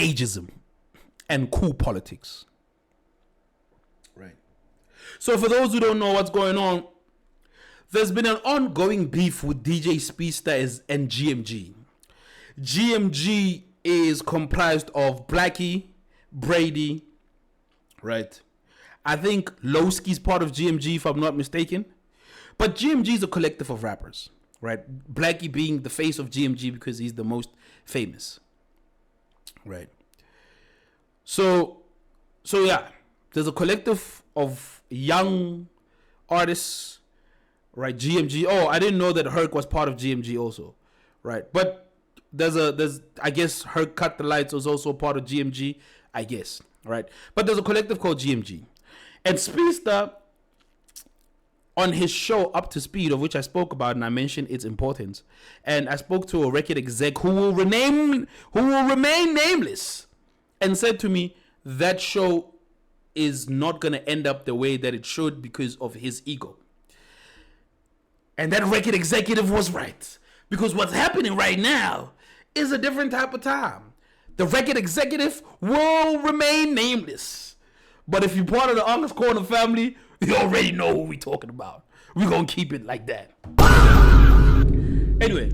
ageism and cool politics. Right. So for those who don't know what's going on, there's been an ongoing beef with DJ Speedsta and GMG. GMG is comprised of Blackie, Brady, right? I think Lowski's part of GMG, if I'm not mistaken. But GMG is a collective of rappers, right? Blackie being the face of GMG because he's the most famous, right? So yeah, there's a collective of young artists, right? GMG. Oh, I didn't know that Herc was part of GMG also, right? But there's I guess Herc Cut the Lights was also part of GMG, I guess, right? But there's a collective called GMG. And Speedsta, on his show Up to Speed, of which I spoke about and I mentioned its importance, and I spoke to a record exec who will remain nameless, and said to me that show is not going to end up the way that it should because of his ego. And that record executive was right, because what's happening right now is a different type of time. The record executive will remain nameless. But if you're part of the Uncle's Corner family, you already know who we're talking about. We're going to keep it like that. Anyway,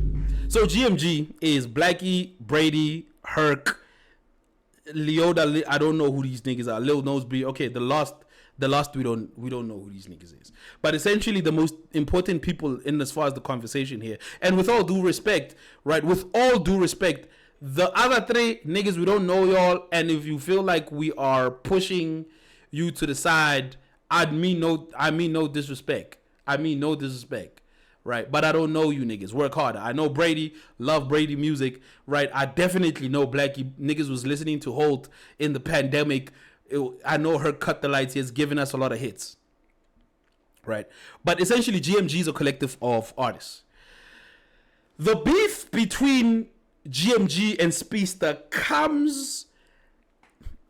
so GMG is Blackie, Brady, Herc, Leoda. I don't know who these niggas are. Lil Noseby. Okay, the last we don't know who these niggas is. But essentially the most important people in as far as the conversation here. And with all due respect, right? With all due respect, the other three niggas, we don't know y'all. And if you feel like we are pushing you to the side, I mean no disrespect. Right? But I don't know you niggas. Work harder. I know Brady, love Brady music, right? I definitely know Blackie. Niggas was listening to Holt in the pandemic. I know Her Cut the Lights. He has given us a lot of hits, right? But essentially, GMG is a collective of artists. The beef between GMG and Speedsta comes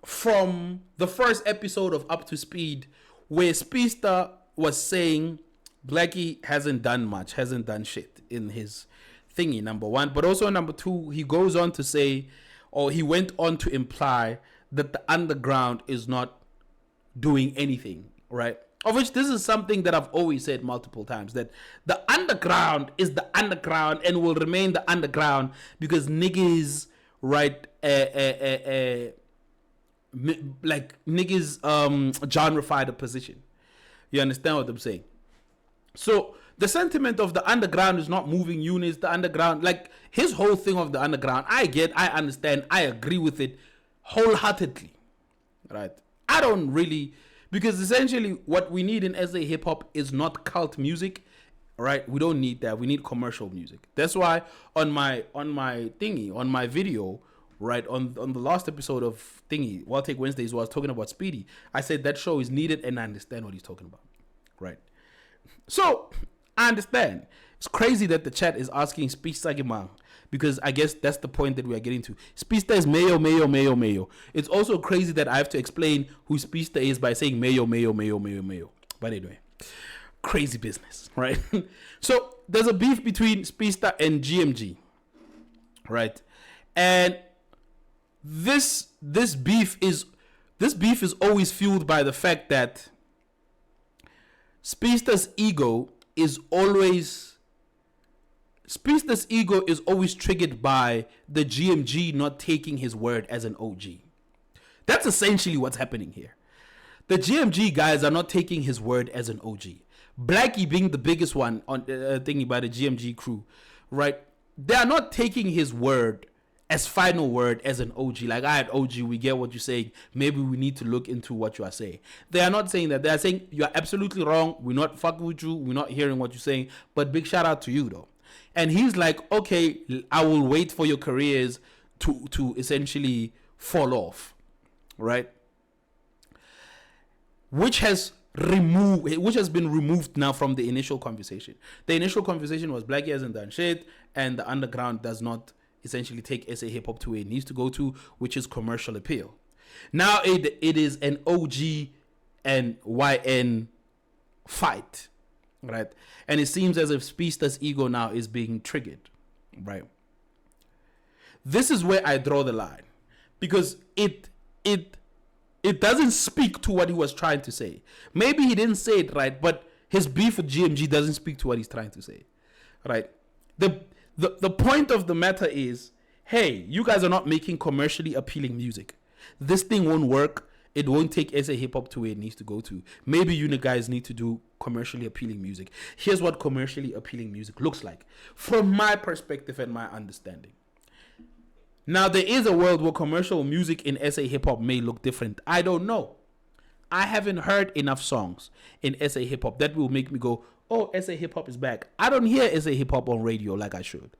from the first episode of Up to Speed, where Speedsta was saying Blackie hasn't done much, hasn't done shit in his thingy, number one. But also number two, he goes on to say, or he went on to imply that the underground is not doing anything, right? Of which this is something that I've always said multiple times, that the underground is the underground and will remain the underground because niggas, right, like niggas genreify the position. You understand what I'm saying? So the sentiment of the underground is not moving units. The underground, like his whole thing of the underground, I understand, I agree with it wholeheartedly, right? I don't really, because essentially what we need in SA hip hop is not cult music, right? We don't need that. We need commercial music. That's why on my video, right, on the last episode of Thingy, Wild Take Wednesdays, where I was talking about Speedy, I said that show is needed and I understand what he's talking about, right? So I understand. It's crazy that the chat is asking Speedsta Gemang, because I guess that's the point that we are getting to. Speedsta is Mayo. It's also crazy that I have to explain who Speedsta is by saying Mayo. But anyway, crazy business, right? So there's a beef between Speedsta and GMG, right? And this beef is always fueled by the fact that Speedsta's ego is always triggered by the GMG not taking his word as an OG. That's essentially what's happening here. The GMG guys are not taking his word as an OG. Blackie being the biggest one on thingy by the GMG crew, right? They are not taking his word as final word as an OG. Like, all right, OG, we get what you're saying. Maybe we need to look into what you are saying. They are not saying that. They are saying you are absolutely wrong. We're not fucking with you. We're not hearing what you're saying. But big shout out to you though. And he's like, okay, I will wait for your careers to essentially fall off, right? Which has been removed now from the initial conversation. The initial conversation was Blackie hasn't done shit, and the underground does not essentially take SA hip hop to where it needs to go to, which is commercial appeal. Now it is an OG and YN fight, right? And it seems as if Speedsta's ego now is being triggered, right? This is where I draw the line. because it doesn't speak to what he was trying to say. Maybe he didn't say it right, but his beef with GMG doesn't speak to what he's trying to say, right? The point of the matter is, hey, you guys are not making commercially appealing music. This thing won't work. It won't take SA hip hop to where it needs to go to. Maybe you guys need to do commercially appealing music. Here's what commercially appealing music looks like from my perspective and my understanding. Now, there is a world where commercial music in SA hip hop may look different. I don't know. I haven't heard enough songs in SA hip hop that will make me go, oh, SA hip hop is back. I don't hear SA hip hop on radio like I should.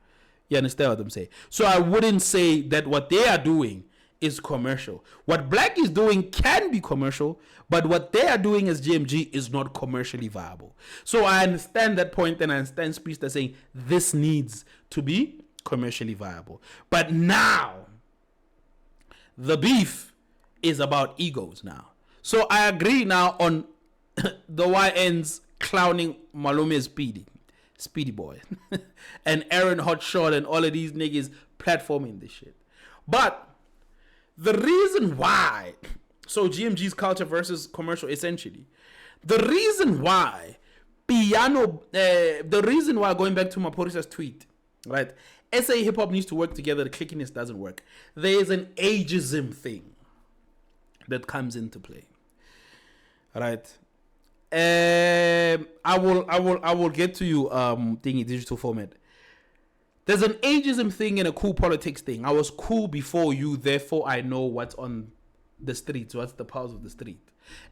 You understand what I'm saying? So I wouldn't say that what they are doing is commercial. What Black is doing can be commercial, but what they are doing as GMG is not commercially viable. So I understand that point, and I understand Speedsta saying this needs to be commercially viable. But now, the beef is about egos now. So I agree now on the YN's clowning Malume Speedy Boy, and Aaron Hotshot and all of these niggas platforming this shit. But the reason why, so GMG's culture versus commercial, essentially, the reason why going back to Maporisa's tweet, right? SA hip hop needs to work together. The clickiness doesn't work. There is an ageism thing that comes into play, right? I will get to you thingy digital format. There's an ageism thing and a cool politics thing. I was cool before you, therefore I know what's on the streets, what's the pulse of the street.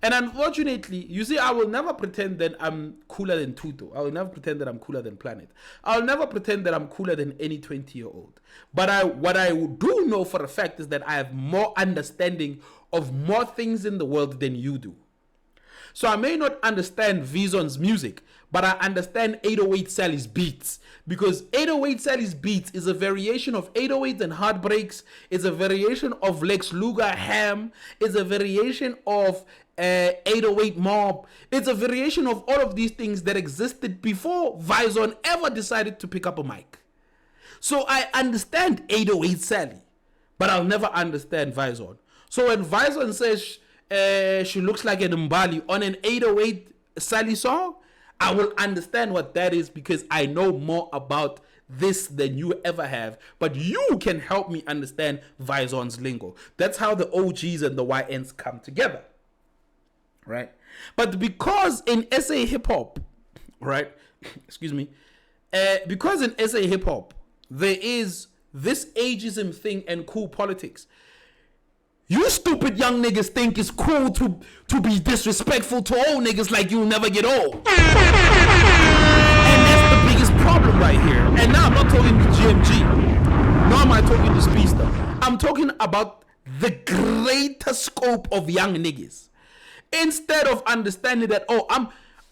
And unfortunately, you see, I will never pretend that I'm cooler than Tuto. I will never pretend that I'm cooler than Planet. I'll never pretend that I'm cooler than any 20-year-old. But what I do know for a fact is that I have more understanding of more things in the world than you do. So I may not understand Vizon's music, but I understand 808 Sally's beats, because 808 Sally's beats is a variation of 808 and Heartbreaks, it's a variation of Lex Luger Ham, it's a variation of 808 Mob, it's a variation of all of these things that existed before Vizon ever decided to pick up a mic. So I understand 808 Sally, but I'll never understand Vizon. So when Vizon says she looks like an Mbali on an 808 Sally song, I will understand what that is, because I know more about this than you ever have. But you can help me understand Vizon's lingo. That's how the OGs and the YNs come together, right? But because in SA hip hop, right? Excuse me. Because in SA hip hop there is this ageism thing and cool politics. You stupid young niggas think it's cool to be disrespectful to old niggas like you'll never get old. And that's the biggest problem right here. And now I'm not talking to GMG. Nor am I talking to Speedsta. I'm talking about the greater scope of young niggas. Instead of understanding that, oh,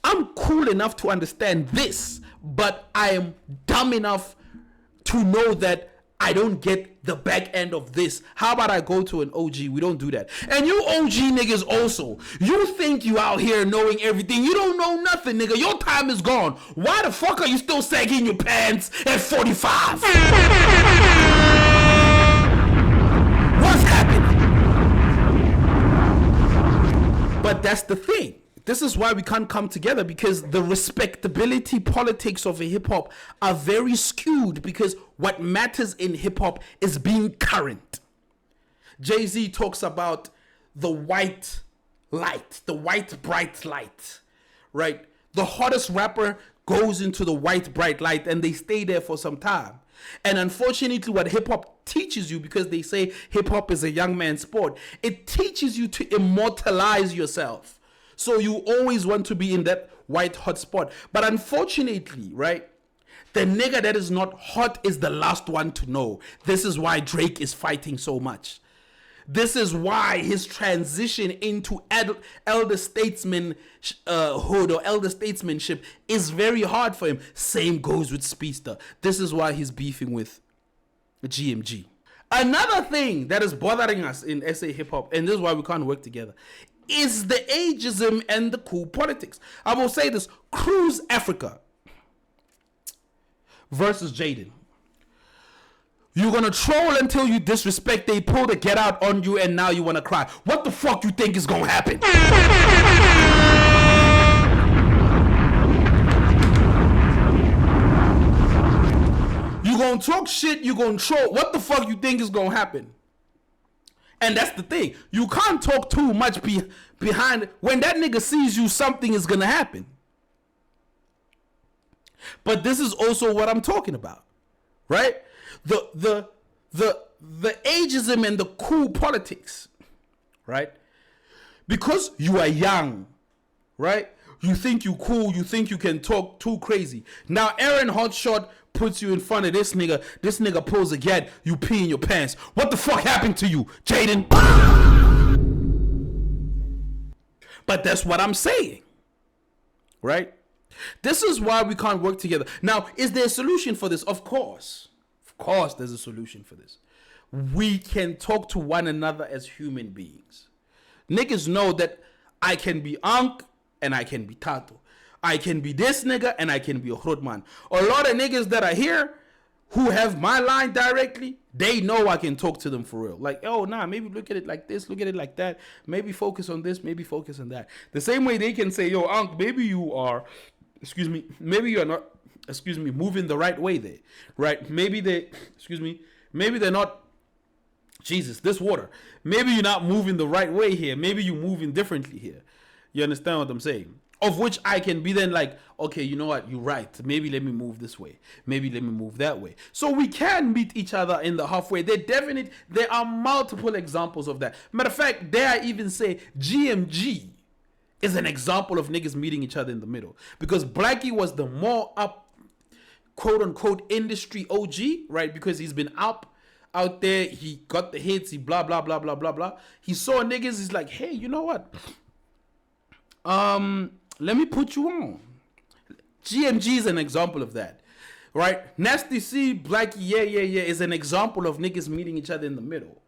I'm cool enough to understand this, but I am dumb enough to know that I don't get the back end of this. How about I go to an OG? We don't do that. And you OG niggas also, you think you out here knowing everything. You don't know nothing, nigga. Your time is gone. Why the fuck are you still sagging your pants at 45? What's happening? But that's the thing. This is why we can't come together, because the respectability politics of a hip-hop are very skewed, because what matters in hip-hop is being current. Jay-Z talks about the white light, the white bright light, right? The hottest rapper goes into the white bright light and they stay there for some time. And unfortunately, what hip-hop teaches you, because they say hip-hop is a young man's sport, it teaches you to immortalize yourself. So you always want to be in that white hot spot. But unfortunately, right, the nigga that is not hot is the last one to know. This is why Drake is fighting so much. This is why his transition into elder statesman hood or elder statesmanship is very hard for him. Same goes with Speedsta. This is why he's beefing with GMG. Another thing that is bothering us in SA hip hop, and this is why we can't work together, is the ageism and the cool politics. I will say this: Cruz Afrika versus Jaden. You're gonna troll until you disrespect. They pull the get out on you, and now you wanna cry. What the fuck you think is gonna happen? You gonna talk shit. You gonna troll. What the fuck you think is gonna happen? And that's the thing. You can't talk too much behind. When that nigga sees you, something is gonna happen. But this is also what I'm talking about, right? The ageism and the cool politics, right? Because you are young, right? You think you cool. You think you can talk too crazy. Now Aaron Hotshot puts you in front of this nigga. This nigga pulls a gat. You pee in your pants. What the fuck happened to you, Jaden? But that's what I'm saying, right? This is why we can't work together. Now, is there a solution for this? Of course. Of course there's a solution for this. We can talk to one another as human beings. Niggas know that I can be Ankh and I can be Tato. I can be this nigga and I can be a Hrotman. A lot of niggas that are here who have my line directly, they know I can talk to them for real. Like, oh, nah, maybe look at it like this, look at it like that. Maybe focus on this, maybe focus on that. The same way they can say, yo, Ankh, maybe you are, maybe you're not, moving the right way there, right? Maybe maybe they're not, Jesus, this water. Maybe you're not moving the right way here. Maybe you're moving differently here. You understand what I'm saying? Of which I can be then like, okay, you know what? You're right. Maybe let me move this way. Maybe let me move that way. So we can meet each other in the halfway. There are multiple examples of that. Matter of fact, dare I even say GMG is an example of niggas meeting each other in the middle. Because Blackie was the more up, quote unquote, industry OG, right? Because he's been out there. He got the hits. He blah, blah, blah, blah, blah, blah. He saw niggas. He's like, hey, you know what? Let me put you on. GMG is an example of that, right? Nasty C, Blackie, yeah, is an example of niggas meeting each other in the middle,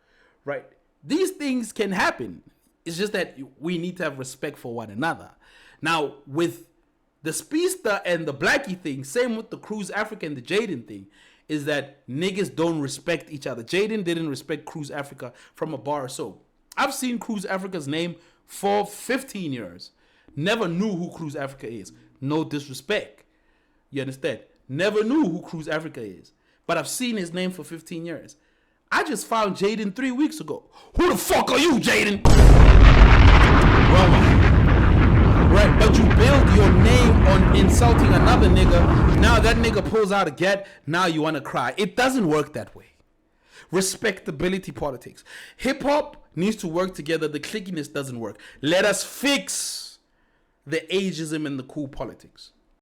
right? These things can happen. It's just that we need to have respect for one another. Now, with the Speedsta and the Blackie thing, same with the Cruz Afrika and the Jaden thing, is that niggas don't respect each other. Jaden didn't respect Cruz Afrika from a bar or so. I've seen Cruz Afrika's name for 15 years. Never knew who Cruz Afrika is. No disrespect. You understand? Never knew who Cruz Afrika is. But I've seen his name for 15 years. I just found Jaden 3 weeks ago. Who the fuck are you, Jaden? Right, but you build your name on insulting another nigga. Now that nigga pulls out a gat. Now you want to cry. It doesn't work that way. Respectability politics. Hip hop needs to work together. The clickiness doesn't work. Let us fix the ageism and the cool politics.